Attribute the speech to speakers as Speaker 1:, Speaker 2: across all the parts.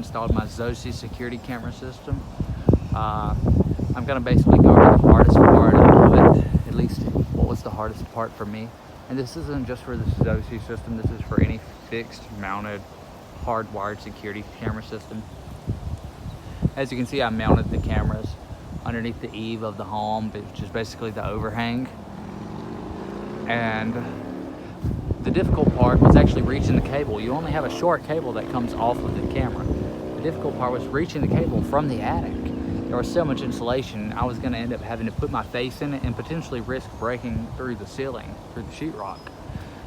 Speaker 1: installed my Zosi security camera system. I'm gonna basically go over the hardest part of it, at least what was the hardest part for me. And this isn't just for the Zosi system, this is for any fixed, mounted, hardwired security camera system. As you can see, I mounted the cameras underneath the eave of the home, which is basically the overhang. And the difficult part was actually reaching the cable. You only have a short cable that comes off of the camera. The difficult part was reaching the cable from the attic. There was so much insulation, I was gonna end up having to put my face in it and potentially risk breaking through the ceiling, through the sheetrock.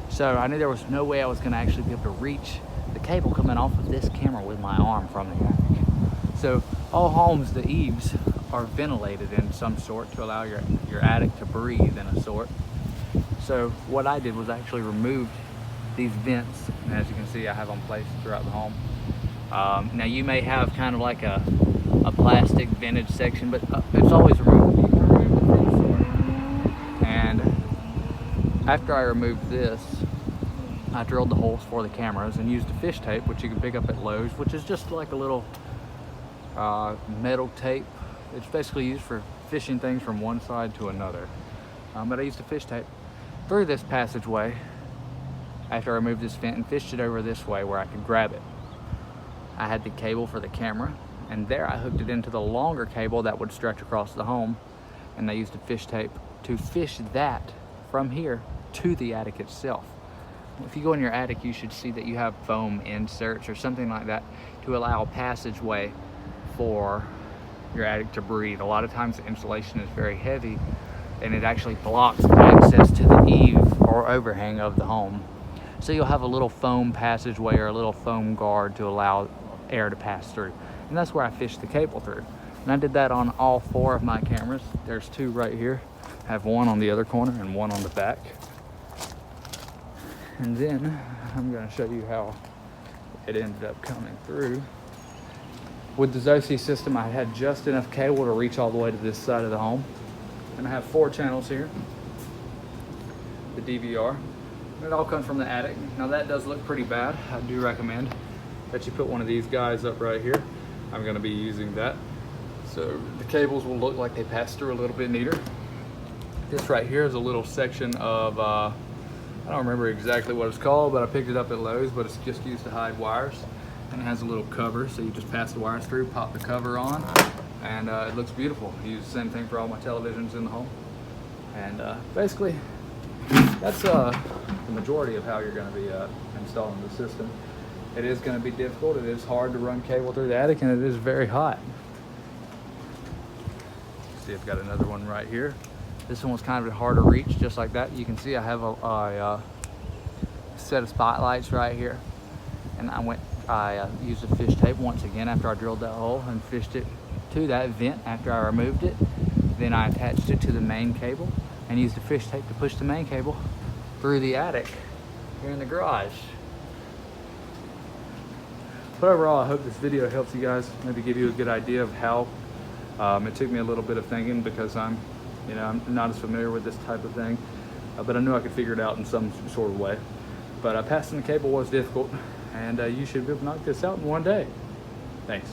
Speaker 1: So I knew there was no way I was gonna actually be able to reach the cable coming off of this camera with my arm from the attic. So all homes, the eaves are ventilated in some sort to allow your attic to breathe in a sort. So what I did was I actually removed these vents, and as you can see, I have them placed throughout the home. Now you may have kind of like a plastic vented section, but it's always removable. You can remove it from the sort. And after I removed this, I drilled the holes for the cameras and used a fish tape, which you can pick up at Lowe's, which is just like a little metal tape. It's basically used for fishing things from one side to another. But I used a fish tape through this passageway after I removed this vent and fished it over this way where I could grab it. I had the cable for the camera, and there I hooked it into the longer cable that would stretch across the home, and I used a fish tape to fish that from here to the attic itself. If you go in your attic, you should see that you have foam inserts or something like that to allow a passageway for your attic to breathe. A lot of times the insulation is very heavy and it actually blocks access to the eave or overhang of the home. So you'll have a little foam passageway or a little foam guard to allow air to pass through. And that's where I fished the cable through. And I did that on all 4 of my cameras. There's 2 right here. I have 1 on the other corner and 1 on the back. And then I'm gonna show you how it ended up coming through. With the Zosi system, I had just enough cable to reach all the way to this side of the home. And I have 4 channels here, the DVR. And it all comes from the attic. Now that does look pretty bad. I do recommend that you put one of these guys up right here. I'm gonna be using that. So the cables will look like they pass through a little bit neater. This right here is a little section of, I don't remember exactly what it's called, but I picked it up at Lowe's, but it's just used to hide wires. And it has a little cover, so you just pass the wires through, pop the cover on, and it looks beautiful. I use the same thing for all my televisions in the home. And basically, that's the majority of how you're gonna be installing the system. It is gonna be difficult. It is hard to run cable through the attic, and it is very hot. See, I've got another one right here. This one was kind of hard to reach, just like that. You can see I have a set of spotlights right here. And I used a fish tape once again after I drilled that hole and fished it to that vent after I removed it. Then I attached it to the main cable and used a fish tape to push the main cable through the attic here in the garage. But overall, I hope this video helps you guys, maybe give you a good idea of how. It took me a little bit of thinking because I'm not as familiar with this type of thing, but I knew I could figure it out in some sort of way. But passing the cable was difficult, and you should be able to knock this out in one day. Thanks.